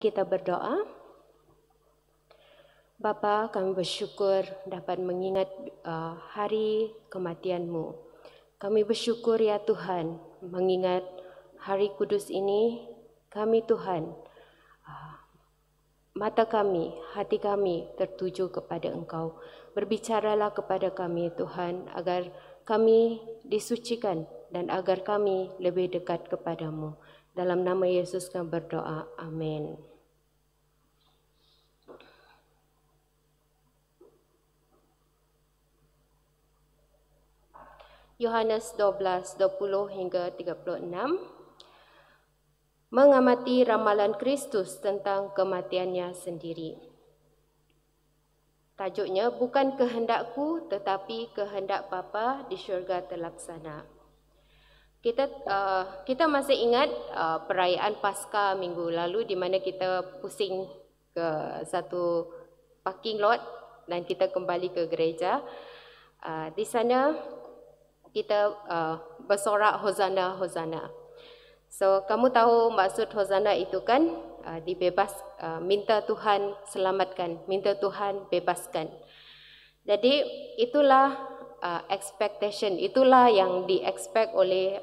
Kita berdoa. Bapa, kami bersyukur dapat mengingat hari kematian-Mu. Kami bersyukur ya Tuhan, mengingat hari kudus ini, kami Tuhan, mata kami, hati kami tertuju kepada Engkau. Berbicaralah kepada kami Tuhan, agar kami disucikan dan agar kami lebih dekat kepadamu. Dalam nama Yesus kami berdoa. Amin. Yohanes 12:20 hingga 36. Mengamati ramalan Kristus tentang kematiannya sendiri. Tajuknya, bukan kehendakku tetapi kehendak Bapa di syurga terlaksana. Kita masih ingat perayaan Paskah minggu lalu di mana kita pusing ke satu parking lot dan kita kembali ke gereja. Di sana kita bersorak Hosana, Hosana. So, kamu tahu maksud Hosana itu kan? Dibebas, minta Tuhan selamatkan, minta Tuhan bebaskan. Jadi itulah expectation, itulah yang di-expect oleh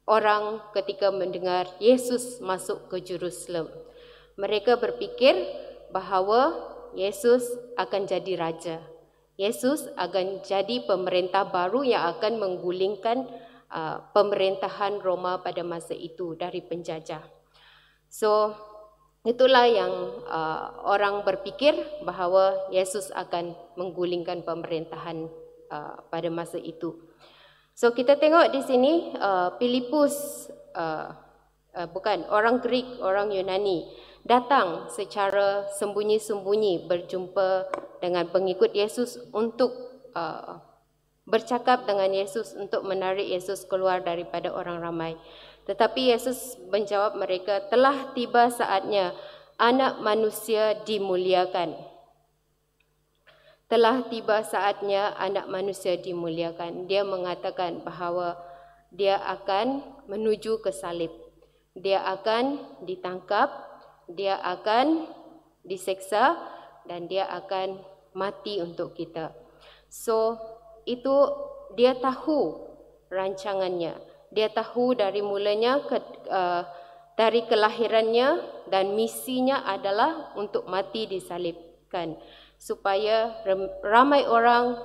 orang ketika mendengar Yesus masuk ke Jerusalem. Mereka berfikir bahawa Yesus akan jadi raja. Yesus akan jadi pemerintah baru yang akan menggulingkan pemerintahan Roma pada masa itu dari penjajah. So, itulah yang orang berfikir bahawa Yesus akan menggulingkan pemerintahan pada masa itu. So, kita tengok di sini Filipus, bukan, orang Greek, orang Yunani, datang secara sembunyi-sembunyi berjumpa dengan pengikut Yesus untuk bercakap dengan Yesus untuk menarik Yesus keluar daripada orang ramai. Tetapi Yesus menjawab mereka, telah tiba saatnya anak manusia dimuliakan. Telah tiba saatnya anak manusia dimuliakan. Dia mengatakan bahawa dia akan menuju ke salib. Dia akan ditangkap, dia akan diseksa dan dia akan mati untuk kita. So, itu dia tahu rancangannya. Dia tahu dari mulanya, dari kelahirannya, dan misinya adalah untuk mati disalibkan. Supaya ramai orang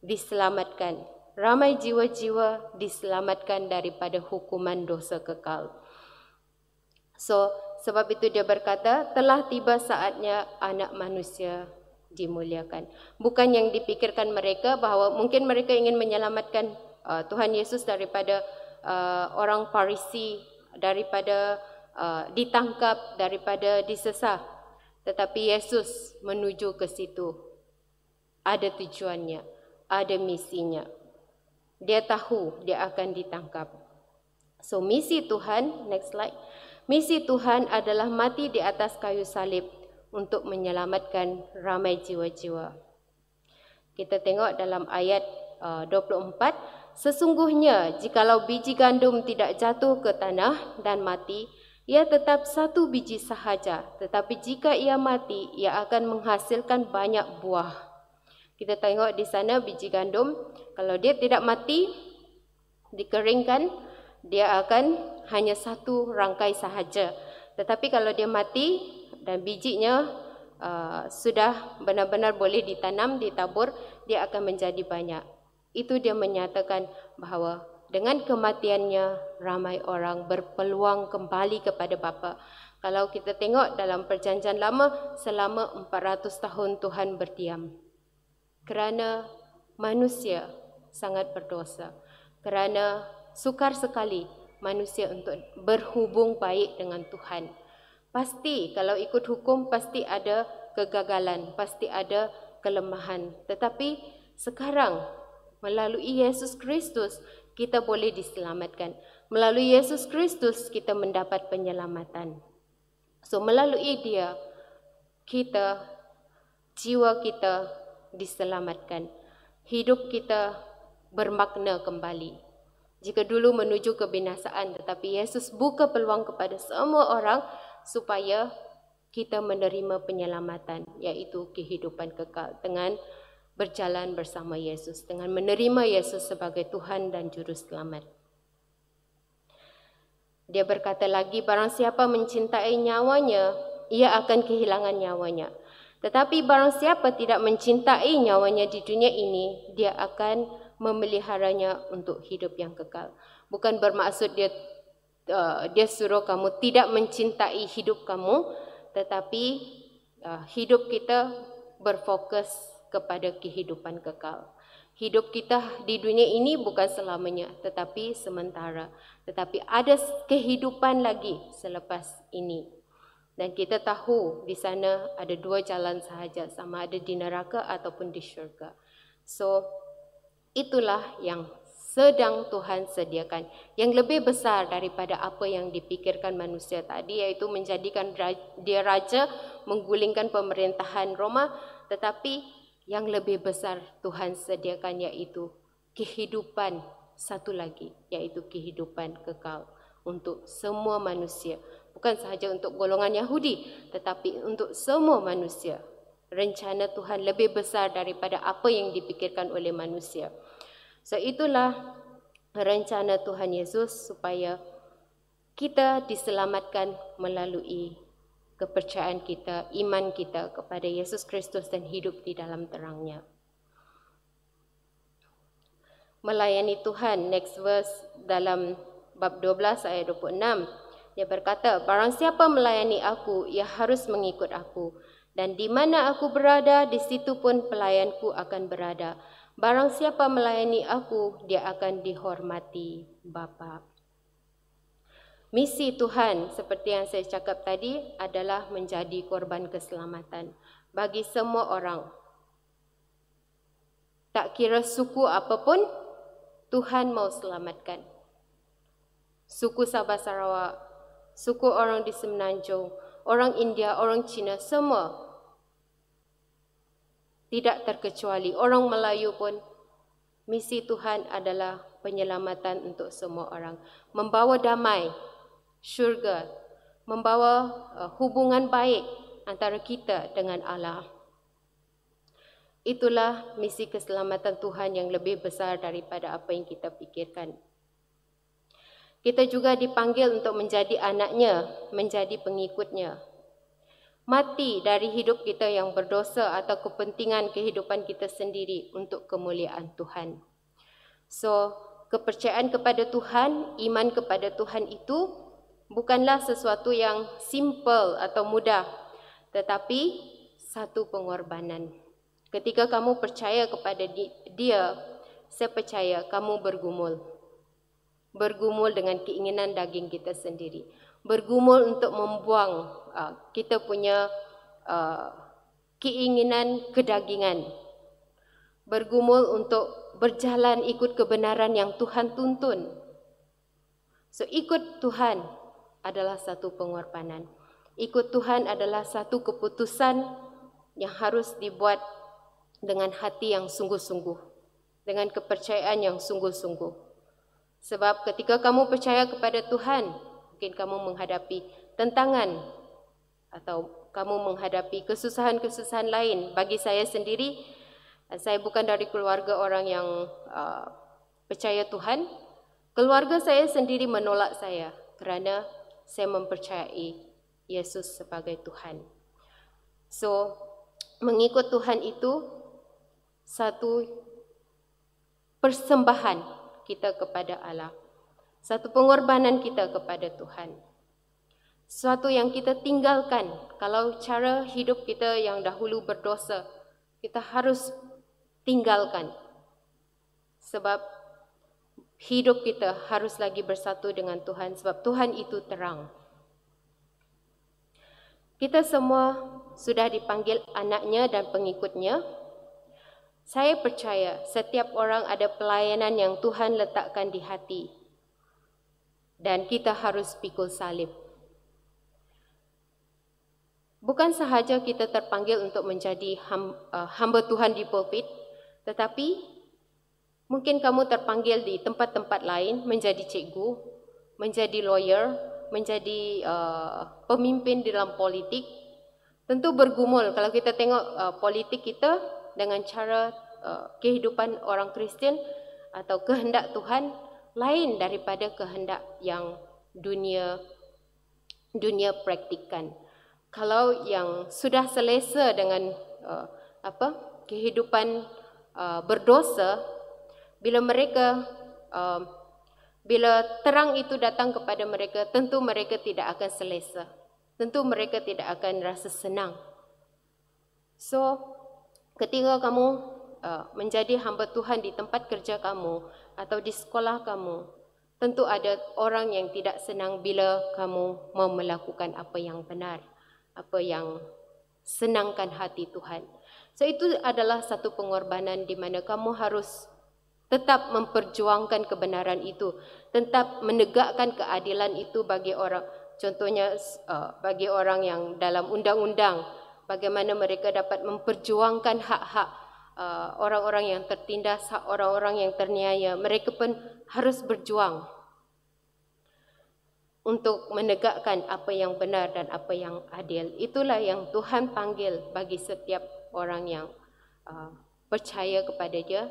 diselamatkan. Ramai jiwa-jiwa diselamatkan daripada hukuman dosa kekal. So, sebab itu dia berkata, telah tiba saatnya anak manusia dimuliakan. Bukan yang dipikirkan mereka bahawa mungkin mereka ingin menyelamatkan Tuhan Yesus daripada orang Farisi, daripada ditangkap, daripada disesah. Tetapi Yesus menuju ke situ. Ada tujuannya, ada misinya. Dia tahu dia akan ditangkap. So, misi Tuhan, next slide. Misi Tuhan adalah mati di atas kayu salib untuk menyelamatkan ramai jiwa-jiwa. Kita tengok dalam ayat 24, sesungguhnya jikalau biji gandum tidak jatuh ke tanah dan mati, ia tetap satu biji sahaja, tetapi jika ia mati, ia akan menghasilkan banyak buah. Kita tengok di sana biji gandum, kalau dia tidak mati, dikeringkan, dia akan hanya satu rangkai sahaja. Tetapi kalau dia mati dan bijinya sudah benar-benar boleh ditanam, ditabur, dia akan menjadi banyak. Itu dia menyatakan bahawa dengan kematiannya, ramai orang berpeluang kembali kepada Bapa. Kalau kita tengok dalam perjanjian lama, selama 400 tahun Tuhan berdiam. Kerana manusia sangat berdosa. Kerana sukar sekali manusia untuk berhubung baik dengan Tuhan. Pasti kalau ikut hukum, pasti ada kegagalan, pasti ada kelemahan. Tetapi sekarang, melalui Yesus Kristus, kita boleh diselamatkan. Melalui Yesus Kristus, kita mendapat penyelamatan. So, melalui dia, kita, jiwa kita diselamatkan. Hidup kita bermakna kembali. Jika dulu menuju kebinasaan, tetapi Yesus buka peluang kepada semua orang supaya kita menerima penyelamatan, iaitu kehidupan kekal dengan berjalan bersama Yesus, dengan menerima Yesus sebagai Tuhan dan Juru Selamat. Dia berkata lagi, barang siapa mencintai nyawanya, ia akan kehilangan nyawanya. Tetapi barang siapa tidak mencintai nyawanya di dunia ini, dia akan memeliharanya untuk hidup yang kekal. Bukan bermaksud dia suruh kamu tidak mencintai hidup kamu, tetapi hidup kita berfokus kepada kehidupan kekal. Hidup kita di dunia ini bukan selamanya, tetapi sementara. Tetapi ada kehidupan lagi selepas ini. Dan kita tahu di sana ada dua jalan sahaja, sama ada di neraka ataupun di syurga. So, itulah yang sedang Tuhan sediakan. Yang lebih besar daripada apa yang dipikirkan manusia tadi, iaitu menjadikan dia raja, menggulingkan pemerintahan Roma. Tetapi yang lebih besar Tuhan sediakan, iaitu kehidupan satu lagi, iaitu kehidupan kekal untuk semua manusia. Bukan sahaja untuk golongan Yahudi, tetapi untuk semua manusia. Rencana Tuhan lebih besar daripada apa yang dipikirkan oleh manusia. So, itulah rencana Tuhan Yesus supaya kita diselamatkan melalui kepercayaan kita, iman kita kepada Yesus Kristus dan hidup di dalam terang-Nya. Melayani Tuhan, next verse dalam bab 12 ayat 26. Dia berkata, barang siapa melayani aku, ia harus mengikut aku. Dan di mana aku berada, di situ pun pelayanku akan berada. Barang siapa melayani aku, dia akan dihormati Bapa. Misi Tuhan, seperti yang saya cakap tadi, adalah menjadi korban keselamatan bagi semua orang. Tak kira suku apapun, Tuhan mau selamatkan. Suku Sabah Sarawak, suku orang di Semenanjung, orang India, orang Cina, semua. Tidak terkecuali orang Melayu pun. Misi Tuhan adalah penyelamatan untuk semua orang. Membawa damai, syurga, membawa hubungan baik antara kita dengan Allah. Itulah misi keselamatan Tuhan yang lebih besar daripada apa yang kita pikirkan. Kita juga dipanggil untuk menjadi anaknya, menjadi pengikutnya. Mati dari hidup kita yang berdosa atau kepentingan kehidupan kita sendiri untuk kemuliaan Tuhan. So, kepercayaan kepada Tuhan, iman kepada Tuhan itu bukanlah sesuatu yang simple atau mudah, tetapi satu pengorbanan. Ketika kamu percaya kepada Dia, saya percaya kamu bergumul. Bergumul dengan keinginan daging kita sendiri. Bergumul untuk membuang kita punya keinginan kedagingan. Bergumul untuk berjalan ikut kebenaran yang Tuhan tuntun. So, ikut Tuhan adalah satu pengorbanan. Ikut Tuhan adalah satu keputusan yang harus dibuat dengan hati yang sungguh-sungguh, dengan kepercayaan yang sungguh-sungguh. Sebab ketika kamu percaya kepada Tuhan, mungkin kamu menghadapi tantangan atau kamu menghadapi kesusahan-kesusahan lain. Bagi saya sendiri, saya bukan dari keluarga orang yang percaya Tuhan. Keluarga saya sendiri menolak saya kerana saya mempercayai Yesus sebagai Tuhan. So, mengikut Tuhan itu satu persembahan kita kepada Allah. Satu pengorbanan kita kepada Tuhan. Sesuatu yang kita tinggalkan. Kalau cara hidup kita yang dahulu berdosa, kita harus tinggalkan. Sebab hidup kita harus lagi bersatu dengan Tuhan. Sebab Tuhan itu terang. Kita semua sudah dipanggil anaknya dan pengikutnya. Saya percaya setiap orang ada pelayanan yang Tuhan letakkan di hati. Dan kita harus pikul salib. Bukan sahaja kita terpanggil untuk menjadi hamba Tuhan di pulpit, tetapi mungkin kamu terpanggil di tempat-tempat lain menjadi cikgu, menjadi lawyer, menjadi pemimpin dalam politik, tentu bergumul. Kalau kita tengok politik kita dengan cara kehidupan orang Kristian atau kehendak Tuhan lain daripada kehendak yang dunia praktikkan. Kalau yang sudah selesa dengan kehidupan berdosa, bila terang itu datang kepada mereka, tentu mereka tidak akan selesa. Tentu mereka tidak akan rasa senang. So, ketika kamu menjadi hamba Tuhan di tempat kerja kamu atau di sekolah kamu, tentu ada orang yang tidak senang bila kamu mau melakukan apa yang benar, apa yang senangkan hati Tuhan. So, itu adalah satu pengorbanan di mana kamu harus tetap memperjuangkan kebenaran itu, tetap menegakkan keadilan itu bagi orang. Contohnya bagi orang yang dalam undang-undang, bagaimana mereka dapat memperjuangkan hak-hak orang-orang yang tertindas, hak orang-orang yang terniaya. Mereka pun harus berjuang untuk menegakkan apa yang benar dan apa yang adil. Itulah yang Tuhan panggil bagi setiap orang yang percaya kepada Dia,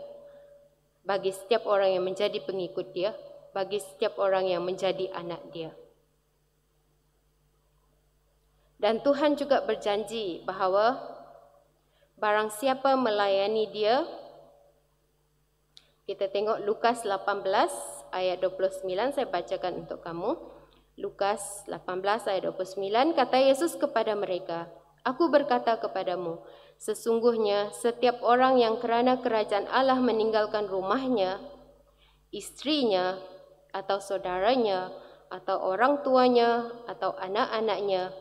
bagi setiap orang yang menjadi pengikut Dia, bagi setiap orang yang menjadi anak Dia. Dan Tuhan juga berjanji bahawa barang siapa melayani Dia, kita tengok Lukas 18 ayat 29, saya bacakan untuk kamu. Lukas 18 ayat 29, kata Yesus kepada mereka, "Aku berkata kepadamu, sesungguhnya setiap orang yang kerana kerajaan Allah meninggalkan rumahnya, istrinya, atau saudaranya, atau orang tuanya, atau anak-anaknya,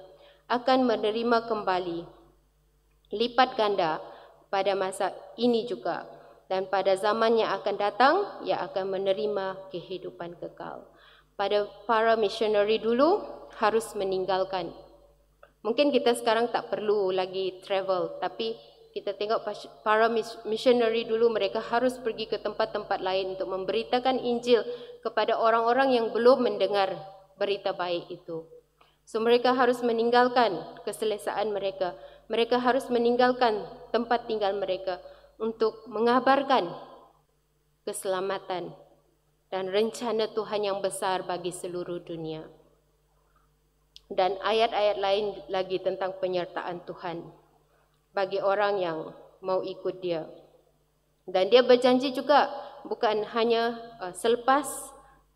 akan menerima kembali lipat ganda pada masa ini juga, dan pada zaman yang akan datang ia akan menerima kehidupan kekal." Pada para misionari dulu harus meninggalkan. Mungkin kita sekarang tak perlu lagi travel, tapi kita tengok para misionari dulu, mereka harus pergi ke tempat-tempat lain untuk memberitakan Injil kepada orang-orang yang belum mendengar berita baik itu. So mereka harus meninggalkan keselesaan mereka. Mereka harus meninggalkan tempat tinggal mereka untuk mengabarkan keselamatan dan rencana Tuhan yang besar bagi seluruh dunia. Dan ayat-ayat lain lagi tentang penyertaan Tuhan bagi orang yang mau ikut Dia. Dan Dia berjanji juga bukan hanya selepas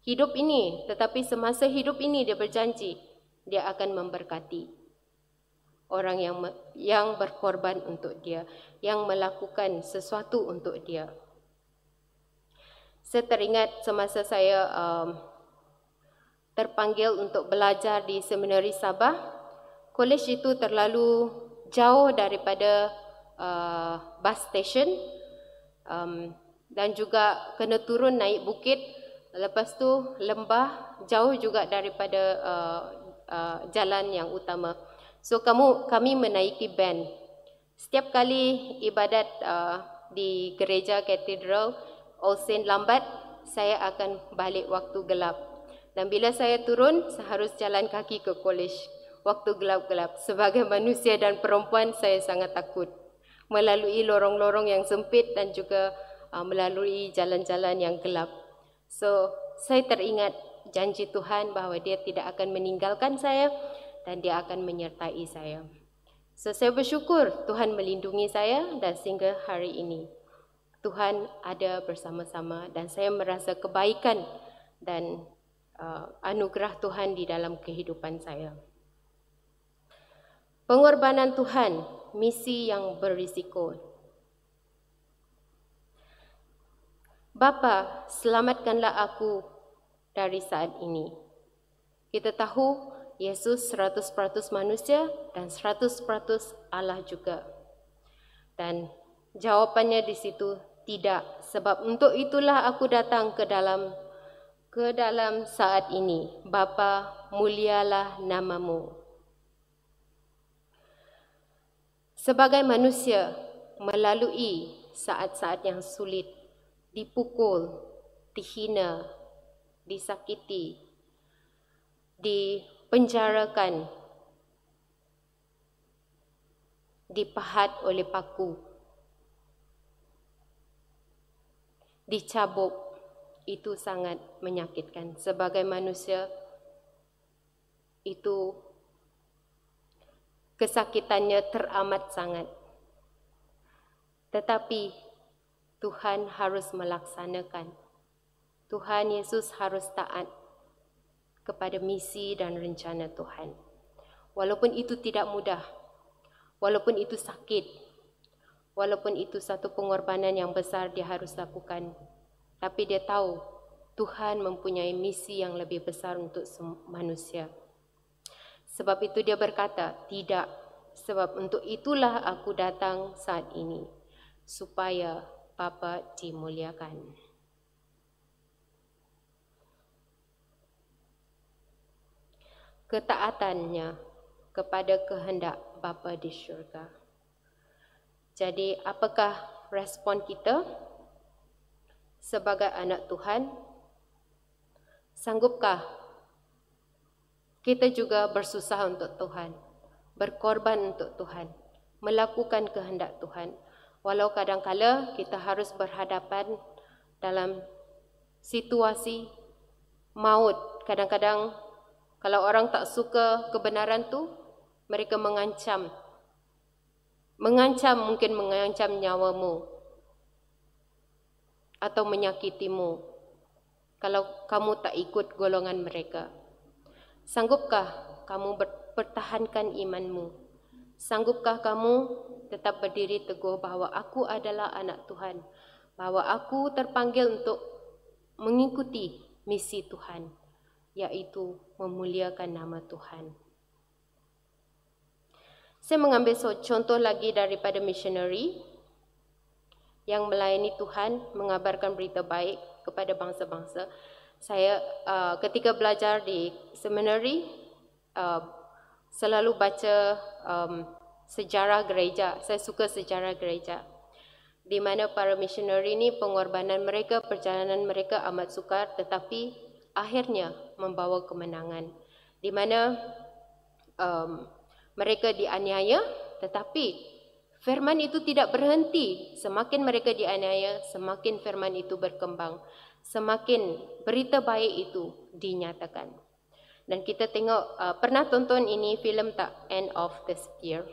hidup ini, tetapi semasa hidup ini Dia berjanji Dia akan memberkati orang yang berkorban untuk Dia, yang melakukan sesuatu untuk Dia. Saya teringat semasa saya terpanggil untuk belajar di Seminari Sabah, kolej itu terlalu jauh daripada bus station, dan juga kena turun naik bukit, lepas tu lembah, jauh juga daripada jalan yang utama. So kami menaiki van. Setiap kali ibadat di gereja katedral All Saint lambat, saya akan balik waktu gelap. Dan bila saya turun, saya harus jalan kaki ke kolej waktu gelap-gelap. Sebagai manusia dan perempuan, saya sangat takut melalui lorong-lorong yang sempit dan juga melalui jalan-jalan yang gelap. So, saya teringat janji Tuhan bahawa Dia tidak akan meninggalkan saya dan Dia akan menyertai saya. So, saya bersyukur Tuhan melindungi saya dan sehingga hari ini Tuhan ada bersama-sama dan saya merasa kebaikan dan anugerah Tuhan di dalam kehidupan saya. Pengorbanan Tuhan, misi yang berisiko. Bapa, selamatkanlah aku dari saat ini. Kita tahu Yesus 100% manusia dan 100% Allah juga. Dan jawapannya di situ tidak, sebab untuk itulah aku datang ke dalam saat ini. Bapa, mulialah namamu. Sebagai manusia melalui saat-saat yang sulit, dipukul, dihina, disakiti, dipenjarakan, dipahat oleh paku, dicabuk, itu sangat menyakitkan. Sebagai manusia, itu kesakitannya teramat sangat. Tetapi Tuhan harus melaksanakan. Tuhan Yesus harus taat kepada misi dan rencana Tuhan. Walaupun itu tidak mudah, walaupun itu sakit, walaupun itu satu pengorbanan yang besar dia harus lakukan, tapi dia tahu Tuhan mempunyai misi yang lebih besar untuk manusia. Sebab itu dia berkata, tidak, sebab untuk itulah aku datang saat ini, supaya Bapa dimuliakan. Ketaatannya kepada kehendak Bapa di syurga. Jadi, apakah respon kita sebagai anak Tuhan? Sanggupkah kita juga bersusah untuk Tuhan, berkorban untuk Tuhan, melakukan kehendak Tuhan? Walau kadang-kala kita harus berhadapan dalam situasi maut. Kadang-kadang kalau orang tak suka kebenaran tu, mereka mengancam. Mungkin mengancam nyawamu atau menyakitimu kalau kamu tak ikut golongan mereka. Sanggupkah kamu pertahankan imanmu? Sanggupkah kamu tetap berdiri teguh bahawa aku adalah anak Tuhan, bahawa aku terpanggil untuk mengikuti misi Tuhan, yaitu memuliakan nama Tuhan. Saya mengambil contoh lagi daripada missionary yang melayani Tuhan, mengabarkan berita baik kepada bangsa-bangsa. Saya ketika belajar di seminari selalu baca sejarah gereja. Saya suka sejarah gereja, di mana para missionary ini pengorbanan mereka, perjalanan mereka amat sukar, tetapi akhirnya membawa kemenangan. Di mana mereka dianiaya, tetapi firman itu tidak berhenti. Semakin mereka dianiaya, semakin firman itu berkembang, semakin berita baik itu dinyatakan. Dan kita tengok, pernah tonton ini filem tak, End of the Spear?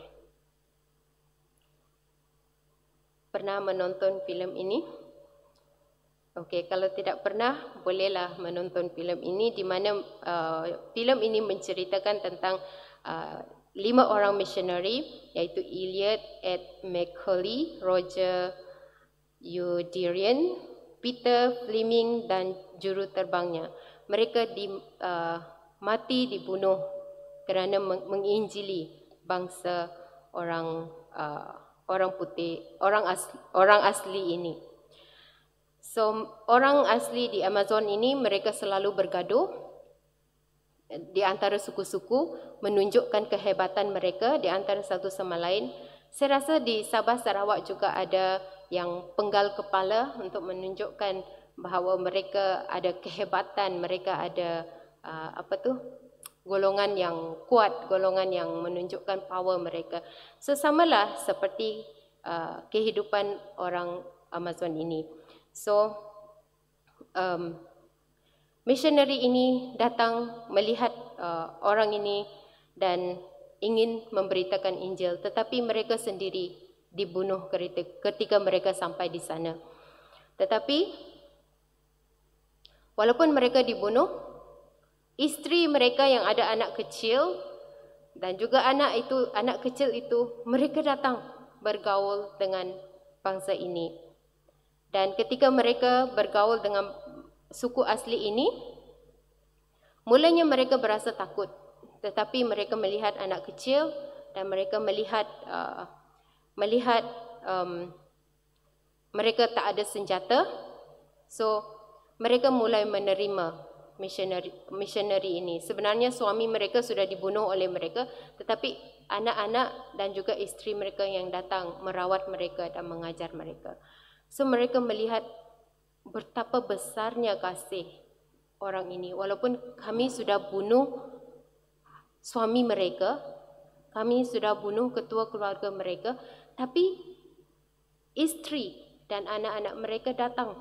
Pernah menonton filem ini? Okey, kalau tidak pernah, bolehlah menonton filem ini, di mana filem ini menceritakan tentang 5 orang missionary, iaitu Eliot, Ed Macaulay, Roger Youderian, Peter Fleming dan juru terbangnya. Mereka mati dibunuh kerana menginjili bangsa orang putih, orang asli ini. So, orang asli di Amazon ini, mereka selalu bergaduh di antara suku-suku, menunjukkan kehebatan mereka di antara satu sama lain. Saya rasa di Sabah Sarawak juga ada yang penggal kepala untuk menunjukkan bahawa mereka ada kehebatan, mereka ada golongan yang kuat, golongan yang menunjukkan power mereka. So, samalah seperti kehidupan orang Amazon ini. So, missionary ini datang melihat orang ini dan ingin memberitakan Injil, tetapi mereka sendiri dibunuh ketika mereka sampai di sana. Tetapi walaupun mereka dibunuh, isteri mereka yang ada anak kecil dan juga anak kecil itu, mereka datang bergaul dengan bangsa ini. Dan ketika mereka bergaul dengan suku asli ini, mulanya mereka berasa takut, tetapi mereka melihat anak kecil dan mereka melihat mereka tak ada senjata. So, mereka mulai menerima missionary ini. Sebenarnya suami mereka sudah dibunuh oleh mereka, tetapi anak-anak dan juga isteri mereka yang datang merawat mereka dan mengajar mereka. So, mereka melihat betapa besarnya kasih orang ini. Walaupun kami sudah bunuh suami mereka, kami sudah bunuh ketua keluarga mereka, tapi isteri dan anak-anak mereka datang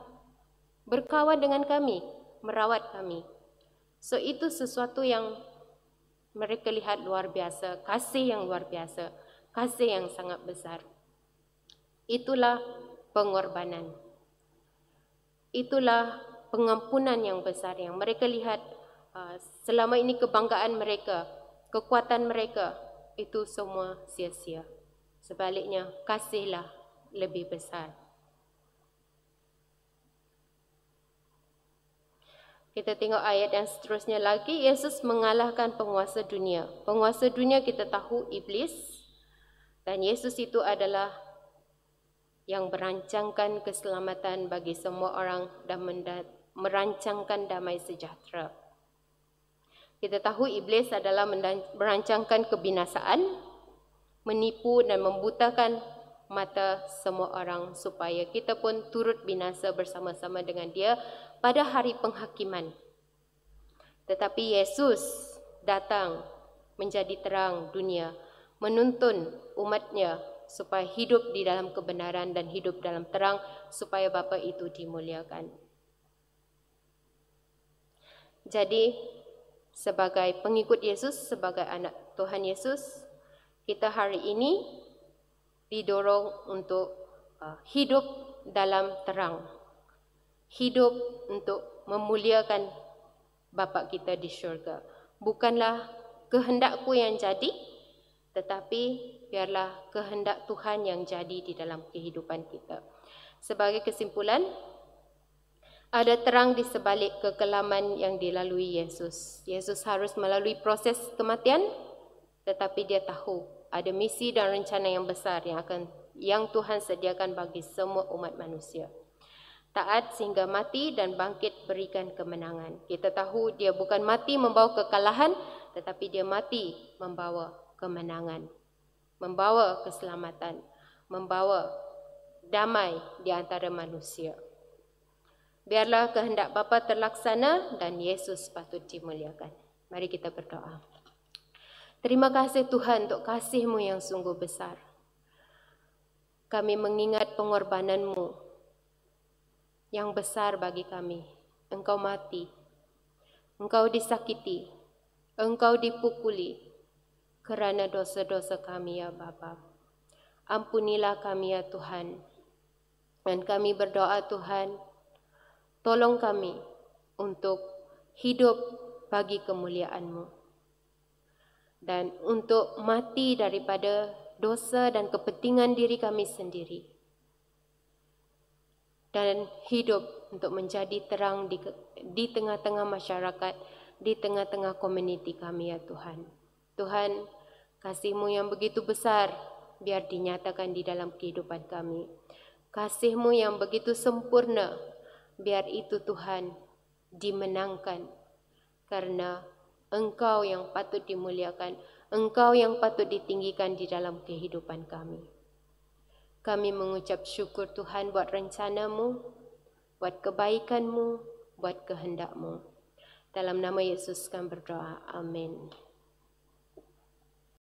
berkawan dengan kami, merawat kami. So itu sesuatu yang mereka lihat luar biasa, kasih yang luar biasa, kasih yang sangat besar. Itulah pengorbanan. Itulah pengampunan yang besar yang mereka lihat. Selama ini kebanggaan mereka, kekuatan mereka, itu semua sia-sia. Sebaliknya, kasihlah lebih besar. Kita tengok ayat yang seterusnya lagi. Yesus mengalahkan penguasa dunia. Penguasa dunia kita tahu iblis. Dan Yesus itu adalah yang merancangkan keselamatan bagi semua orang dan merancangkan damai sejahtera. Kita tahu iblis adalah merancangkan kebinasaan, menipu dan membutakan mata semua orang supaya kita pun turut binasa bersama-sama dengan dia pada hari penghakiman. Tetapi Yesus datang menjadi terang dunia, menuntun umatnya supaya hidup di dalam kebenaran dan hidup dalam terang supaya Bapa itu dimuliakan. Jadi sebagai pengikut Yesus, sebagai anak Tuhan Yesus, kita hari ini didorong untuk hidup dalam terang. Hidup untuk memuliakan Bapa kita di syurga. Bukanlah kehendakku yang jadi, tetapi biarlah kehendak Tuhan yang jadi di dalam kehidupan kita. Sebagai kesimpulan, ada terang di sebalik kekelaman yang dilalui Yesus. Yesus harus melalui proses kematian, tetapi dia tahu ada misi dan rencana yang besar yang Tuhan sediakan bagi semua umat manusia. Taat sehingga mati dan bangkit berikan kemenangan. Kita tahu dia bukan mati membawa kekalahan, tetapi dia mati membawa kemenangan, membawa keselamatan, membawa damai di antara manusia. Biarlah kehendak Bapa terlaksana dan Yesus patut dimuliakan. Mari kita berdoa. Terima kasih Tuhan untuk kasih-Mu yang sungguh besar. Kami mengingat pengorbanan-Mu yang besar bagi kami. Engkau mati, Engkau disakiti, Engkau dipukuli kerana dosa-dosa kami ya Bapa. Ampunilah kami ya Tuhan. Dan kami berdoa Tuhan, tolong kami untuk hidup bagi kemuliaan-Mu. Dan untuk mati daripada dosa dan kepentingan diri kami sendiri. Dan hidup untuk menjadi terang di tengah-tengah masyarakat, di tengah-tengah komuniti kami ya Tuhan. Tuhan, kasih-Mu yang begitu besar, biar dinyatakan di dalam kehidupan kami. Kasih-Mu yang begitu sempurna, biar itu Tuhan dimenangkan. Karena Engkau yang patut dimuliakan, Engkau yang patut ditinggikan di dalam kehidupan kami. Kami mengucap syukur Tuhan buat rencana-Mu, buat kebaikan-Mu, buat kehendak-Mu. Dalam nama Yesus kami berdoa. Amin.